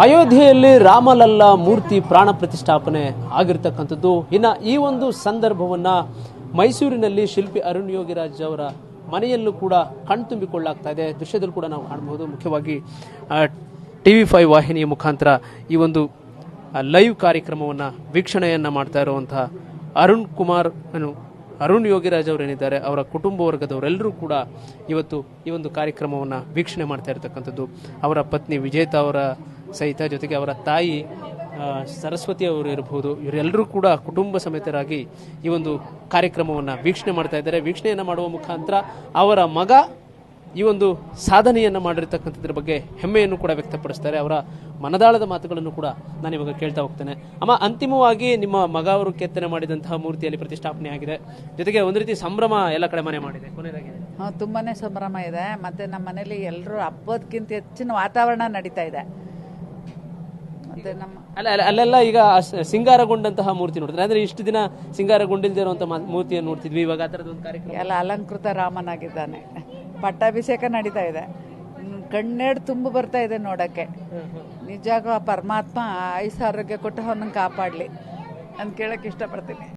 ಅಯೋಧ್ಯೆಯಲ್ಲಿ ರಾಮಲಲ್ಲಾ ಮೂರ್ತಿ ಪ್ರಾಣ ಪ್ರತಿಷ್ಠಾಪನೆ ಆಗಿರತಕ್ಕಂಥದ್ದು. ಇನ್ನು ಈ ಒಂದು ಸಂದರ್ಭವನ್ನ ಮೈಸೂರಿನಲ್ಲಿ ಶಿಲ್ಪಿ ಅರುಣ್ ಯೋಗಿರಾಜ್ ಅವರ ಮನೆಯಲ್ಲೂ ಕೂಡ ಕಣ್ತುಂಬಿಕೊಳ್ಳಾಗ್ತಾ ಇದೆ. ದೃಶ್ಯದಲ್ಲಿ ಕೂಡ ನಾವು ಕಾಣಬಹುದು. ಮುಖ್ಯವಾಗಿ TV5 ವಾಹಿನಿಯ ಮುಖಾಂತರ ಈ ಒಂದು ಲೈವ್ ಕಾರ್ಯಕ್ರಮವನ್ನು ವೀಕ್ಷಣೆಯನ್ನ ಮಾಡ್ತಾ ಇರುವಂತಹ ಅರುಣ್ ಯೋಗಿರಾಜ್ ಅವರೇನಿದ್ದಾರೆ, ಅವರ ಕುಟುಂಬ ವರ್ಗದವರೆಲ್ಲರೂ ಕೂಡ ಇವತ್ತು ಈ ಒಂದು ಕಾರ್ಯಕ್ರಮವನ್ನು ವೀಕ್ಷಣೆ ಮಾಡ್ತಾ ಇರತಕ್ಕಂಥದ್ದು. ಅವರ ಪತ್ನಿ ವಿಜೇತಾ ಅವರ ಸಹಿತ, ಜೊತೆಗೆ ಅವರ ತಾಯಿ ಸರಸ್ವತಿ ಅವರು ಇರಬಹುದು, ಇವರೆಲ್ಲರೂ ಕೂಡ ಕುಟುಂಬ ಸಮೇತರಾಗಿ ಈ ಒಂದು ಕಾರ್ಯಕ್ರಮವನ್ನು ವೀಕ್ಷಣೆ ಮಾಡ್ತಾ ಇದ್ದಾರೆ. ವೀಕ್ಷಣೆಯನ್ನು ಮಾಡುವ ಮುಖಾಂತರ ಅವರ ಮಗ ಈ ಒಂದು ಸಾಧನೆಯನ್ನು ಮಾಡಿರ್ತಕ್ಕಂಥದ್ರ ಬಗ್ಗೆ ಹೆಮ್ಮೆಯನ್ನು ಕೂಡ ವ್ಯಕ್ತಪಡಿಸ್ತಾರೆ. ಅವರ ಮನದಾಳದ ಮಾತುಗಳನ್ನು ಕೂಡ ನಾನು ಇವಾಗ ಕೇಳ್ತಾ ಹೋಗ್ತೇನೆ. ಅಮ್ಮ, ಅಂತಿಮವಾಗಿ ನಿಮ್ಮ ಮಗ ಅವರು ಕೆತ್ತನೆ ಮಾಡಿದಂತಹ ಮೂರ್ತಿಯಲ್ಲಿ ಪ್ರತಿಷ್ಠಾಪನೆ ಆಗಿದೆ, ಜೊತೆಗೆ ಒಂದು ರೀತಿ ಸಂಭ್ರಮ ಎಲ್ಲ ಕಡೆ ಮನೆ ಮಾಡಿದೆ. ಕೊನೆಯದಾಗಿದೆ ತುಂಬಾನೇ ಸಂಭ್ರಮ ಇದೆ. ಮತ್ತೆ ನಮ್ಮ ಮನೇಲಿ ಎಲ್ಲರೂ ಹಬ್ಬದಕ್ಕಿಂತ ಹೆಚ್ಚಿನ ವಾತಾವರಣ ನಡೀತಾ ಇದೆ. ಮತ್ತೆ ನಮ್ಮ ಅಲ್ಲೆಲ್ಲ ಈಗ ಸಿಂಗಾರಗೊಂಡಂತಹ ಮೂರ್ತಿ ನೋಡಿದ್ರೆ, ಅಂದ್ರೆ ಇಷ್ಟು ದಿನ ಸಿಂಗಾರಗೊಂಡಿಲ್ದೇ ಇರುವಂತಹ ಮೂರ್ತಿಯನ್ನು ನೋಡ್ತಿದ್ವಿ. ಇವಾಗ ಆ ಥರದ ಒಂದು ಕಾರ್ಯಕ್ರಮ ಎಲ್ಲ ಅಲಂಕೃತ ರಾಮನಾಗಿದ್ದಾನೆ. ಪಟ್ಟಾಭಿಷೇಕ ನಡೀತಾ ಇದೆ. ಕಣ್ಣೆರಡು ತುಂಬು ಬರ್ತಾ ಇದೆ ನೋಡಕ್ಕೆ. ನಿಜಾಗೂ ಆ ಪರಮಾತ್ಮ ಆಯುಷ್ಯ ಆರೋಗ್ಯ ಕೊಟ್ಟು ಅವನನ್ನು ಕಾಪಾಡಲಿ ಅಂತ ಕೇಳಕ್ಕೆ ಇಷ್ಟಪಡ್ತೀನಿ.